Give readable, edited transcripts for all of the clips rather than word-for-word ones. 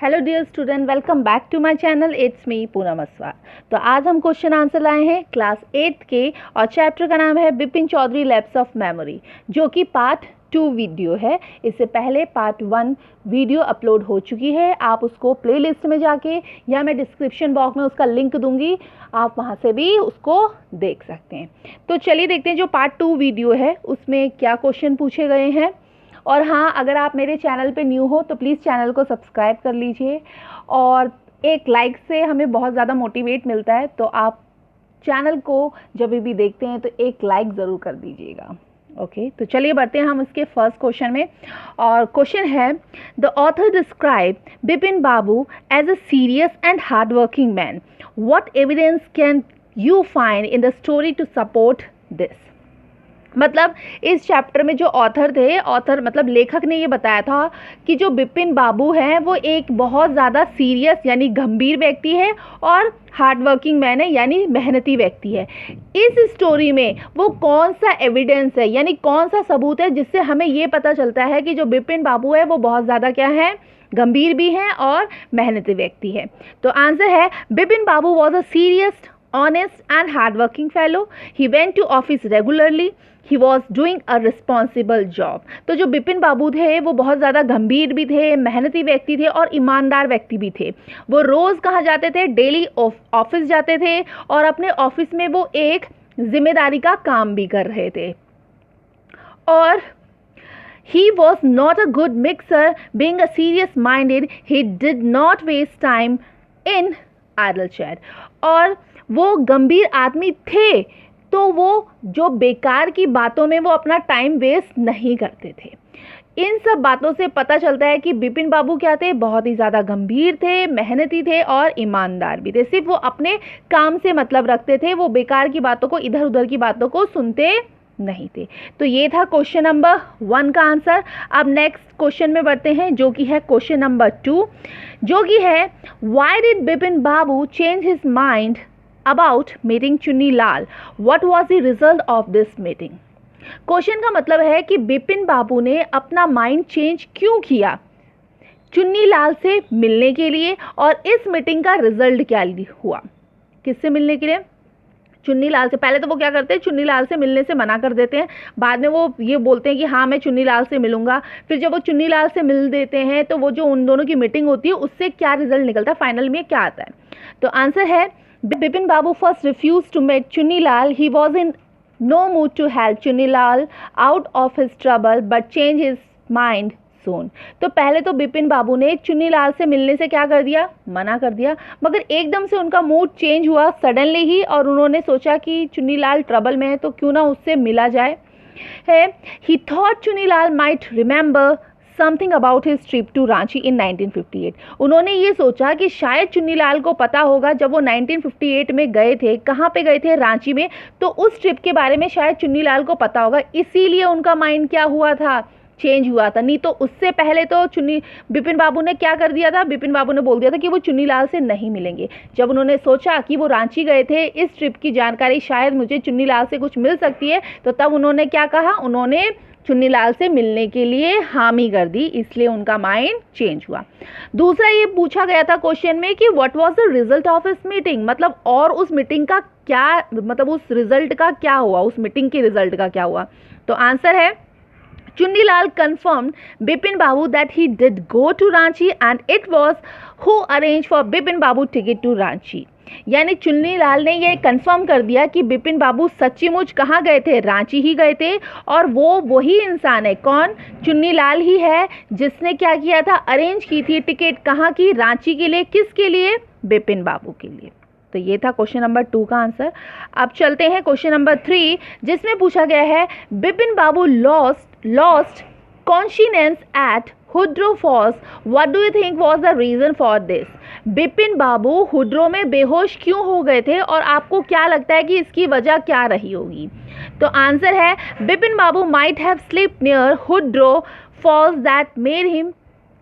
Hello dear student, welcome back to my channel. It's me Poonam Aswal. तो आज हम question answer लाए हैं क्लास 8 के और चैप्टर का नाम है Bipin Chaudhary lapse of memory, जो कि पार्ट 2 वीडियो है। इससे पहले पार्ट 1 वीडियो अपलोड हो चुकी है। आप उसको प्लेलिस्ट में जाके या मैं डिस्क्रिप्शन बॉक्स में उसका लिंक दूंगी, आप वहाँ से भी उसको देख सकते हैं। तो चलिए देखते हैं जो पार्ट 2 वीडियो है उसमें क्या क्वेश्चन पूछे गए हैं। और हाँ, अगर आप मेरे चैनल पे न्यू हो तो प्लीज़ चैनल को सब्सक्राइब कर लीजिए और एक लाइक से हमें बहुत ज़्यादा मोटिवेट मिलता है। तो आप चैनल को जब भी देखते हैं तो एक लाइक ज़रूर कर दीजिएगा। ओके, तो चलिए बढ़ते हैं हम इसके फर्स्ट क्वेश्चन में। और क्वेश्चन है, the author describe Bipin Babu as a serious and hard working man. What evidence can you find in the story to support this. मतलब इस चैप्टर में जो ऑथर मतलब लेखक ने ये बताया था कि जो बिपिन बाबू हैं वो एक बहुत ज़्यादा सीरियस यानी गंभीर व्यक्ति है और हार्ड वर्किंग मैन है यानी मेहनती व्यक्ति है। इस स्टोरी में वो कौन सा एविडेंस है यानी कौन सा सबूत है जिससे हमें ये पता चलता है कि जो बिपिन बाबू है वो बहुत ज़्यादा क्या है, गंभीर भी हैं और मेहनती व्यक्ति है। तो आंसर है, Bipin Babu was a serious, honest and hardworking fellow. He went to office regularly. He was doing a responsible job. तो जो बिपिन बाबू थे वो बहुत ज़्यादा गंभीर भी थे, मेहनती व्यक्ति थे और ईमानदार व्यक्ति भी थे। वो रोज़ कहाँ जाते थे, डेली ऑफिस जाते थे और अपने ऑफिस में वो एक जिम्मेदारी का काम भी कर रहे थे। और he was not a good mixer. Being a serious minded, he did not waste time in idle chat. और वो गंभीर आदमी थे तो वो जो बेकार की बातों में वो अपना टाइम वेस्ट नहीं करते थे। इन सब बातों से पता चलता है कि बिपिन बाबू क्या थे, बहुत ही ज़्यादा गंभीर थे, मेहनती थे और ईमानदार भी थे। सिर्फ वो अपने काम से मतलब रखते थे, वो बेकार की बातों को, इधर उधर की बातों को सुनते नहीं थे। तो ये था क्वेश्चन नंबर 1 का आंसर। अब नेक्स्ट क्वेश्चन में बढ़ते हैं जो कि है क्वेश्चन नंबर 2, जो कि है, why did Bipin Babu change his mind about meeting Chunni Lal. What was the result of this meeting. Question का मतलब है कि बिपिन बाबू ने अपना माइंड चेंज क्यों किया चुन्नी लाल से मिलने के लिए, और इस मीटिंग का रिजल्ट क्या हुआ। किससे मिलने के लिए, चुन्नी लाल से। पहले तो वो क्या करते हैं, चुन्नी लाल से मिलने से मना कर देते हैं, बाद में वो ये बोलते हैं कि हाँ मैं चुन्नी लाल से मिलूंगा। फिर जब वो चुन्नी लाल से मिल देते हैं तो वो जो उन दोनों की मीटिंग होती है उससे क्या रिजल्ट निकलता है, फाइनल में क्या आता है। तो आंसर है, बिपिन बाबू first refuse to meet Chunni Lal. He was in no mood to help Chunni Lal out of his trouble but changed his mind soon. तो पहले तो बिपिन बाबू ने चुन्नी लाल से मिलने से क्या कर दिया, मना कर दिया, मगर एकदम से उनका मूड चेंज हुआ सडनली ही और उन्होंने सोचा कि चुन्नी लाल ट्रबल में है तो क्यों ना उससे मिला जाए है। He thought Chunni Lal might remember something about his trip to Ranchi इन 1958. उन्होंने ये सोचा कि शायद चुन्नी लाल को पता होगा जब वो 1958 में गए थे, कहाँ पे गए थे, रांची में, तो उस ट्रिप के बारे में शायद चुन्नी लाल को पता होगा, इसीलिए उनका माइंड क्या हुआ था, चेंज हुआ था। नहीं तो उससे पहले तो बिपिन बाबू ने क्या कर दिया था, बिपिन बाबू ने बोल दिया था कि वो चुन्नी लाल से नहीं मिलेंगे। जब उन्होंने सोचा कि वो रांची गए थे, इस ट्रिप की जानकारी शायद मुझे चुन्नी लाल से कुछ मिल सकती है, तो तब उन्होंने क्या कहा, उन्होंने चुन्नी लाल से मिलने के लिए हामी कर दी, इसलिए उनका माइंड चेंज हुआ। दूसरा ये पूछा गया था क्वेश्चन में कि what was the result of इस मीटिंग, मतलब और उस मीटिंग का क्या, मतलब उस रिजल्ट का क्या हुआ, उस मीटिंग के रिजल्ट का क्या हुआ। तो आंसर है, Chunni Lal confirmed Bipin Babu that he did go to Ranchi and it was who arranged for Bipin Babu ticket to Ranchi. यानी चुन्नी लाल ने ये कंफर्म कर दिया कि बिपिन बाबू सच्चीमुच कहाँ गए थे, रांची ही गए थे, और वो वही इंसान है, कौन, चुन्नी लाल ही है जिसने क्या किया था, अरेंज की थी टिकट, कहाँ की, रांची के लिए, किसके लिए, बिपिन बाबू के लिए। तो ये था क्वेश्चन नंबर 2 का आंसर। अब चलते हैं क्वेश्चन नंबर 3, जिसमें पूछा गया है, Bipin Babu lost conscious at Hundru falls. What do you think was the reason for this. Bipin Babu Hundru में बेहोश क्यों हो गए थे और आपको क्या लगता है कि इसकी वजह क्या रही होगी। तो आंसर है, Bipin Babu might have slept near Hundru falls that made him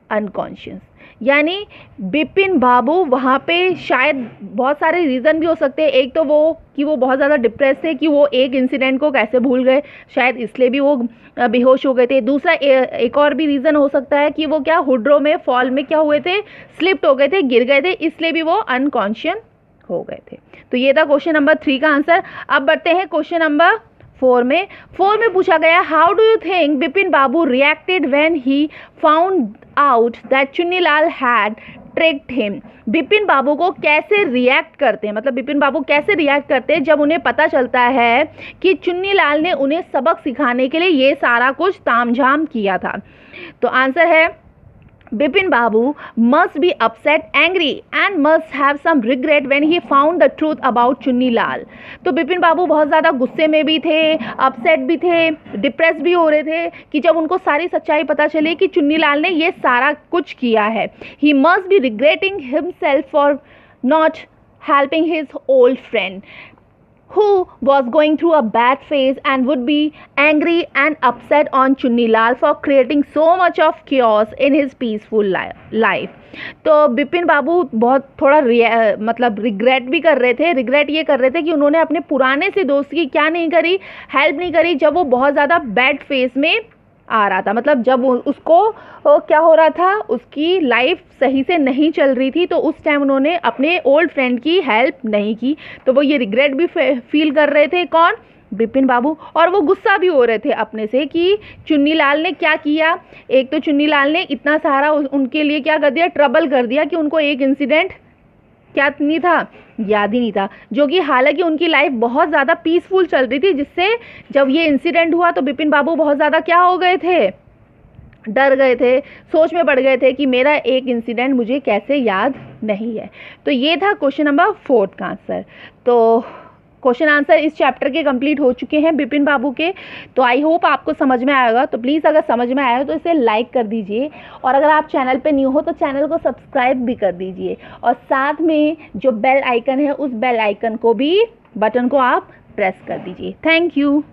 unconscious. यानी बिपिन बाबू वहाँ पे शायद बहुत सारे रीज़न भी हो सकते हैं। एक तो वो कि वो बहुत ज़्यादा डिप्रेस थे कि वो एक इंसिडेंट को कैसे भूल गए, शायद इसलिए भी वो बेहोश हो गए थे। दूसरा एक और भी रीज़न हो सकता है कि वो क्या हुड्रो में फॉल में क्या हुए थे, स्लिप्ट हो गए थे, गिर गए थे, इसलिए भी वो अनकॉन्शियस हो गए थे। तो ये था क्वेश्चन नंबर 3 का आंसर। अब बढ़ते हैं क्वेश्चन नंबर 4 में। 4 में पूछा गया, how do you think Bipin Babu reacted when he found out that Chunnilal had tricked him. Bipin Babu को कैसे रिएक्ट करते हैं, मतलब बिपिन बाबू कैसे रिएक्ट करते हैं जब उन्हें पता चलता है कि चुन्नीलाल ने उन्हें सबक सिखाने के लिए ये सारा कुछ तामझाम किया था। तो आंसर है, Bipin Babu must be upset, angry and must have some regret when he found the truth about Chunni Lal. तो बिपिन बाबू बहुत ज़्यादा गुस्से में भी थे, अपसेट भी थे, डिप्रेस भी हो रहे थे कि जब उनको सारी सच्चाई पता चली कि चुन्नी लाल ने ये सारा कुछ किया है। He must be regretting himself for not helping his old friend who was going through a bad phase and would be angry and upset on Chunni Lal for creating so much of chaos in his peaceful life। तो बिपिन बाबू बहुत थोड़ा मतलब regret भी कर रहे थे, regret ये कर रहे थे कि उन्होंने अपने पुराने से दोस्त की क्या नहीं करी, हेल्प नहीं करी जब वो बहुत ज़्यादा बैड फेज में आ रहा था। मतलब जब उसको क्या हो रहा था, उसकी लाइफ सही से नहीं चल रही थी, तो उस टाइम उन्होंने अपने ओल्ड फ्रेंड की हेल्प नहीं की। तो वो ये रिग्रेट भी फील कर रहे थे, कौन, बिपिन बाबू। और वो गुस्सा भी हो रहे थे अपने से कि चुन्नी लाल ने क्या किया। एक तो चुन्नी लाल ने इतना सारा उनके लिए क्या कर दिया, ट्रबल कर दिया कि उनको एक इंसिडेंट क्या नहीं था, याद ही नहीं था, जो कि हालांकि उनकी लाइफ बहुत ज़्यादा पीसफुल चल रही थी, जिससे जब ये इंसिडेंट हुआ तो बिपिन बाबू बहुत ज़्यादा क्या हो गए थे, डर गए थे, सोच में पड़ गए थे कि मेरा एक इंसिडेंट मुझे कैसे याद नहीं है। तो ये था क्वेश्चन नंबर 4 का आंसर। तो क्वेश्चन आंसर इस चैप्टर के कंप्लीट हो चुके हैं बिपिन बाबू के। तो आई होप आपको समझ में आएगा। तो प्लीज़ अगर समझ में आया हो तो इसे लाइक कर दीजिए, और अगर आप चैनल पे न्यू हो तो चैनल को सब्सक्राइब भी कर दीजिए, और साथ में जो बेल आइकन है उस बेल आइकन को भी, बटन को आप प्रेस कर दीजिए। Thank you.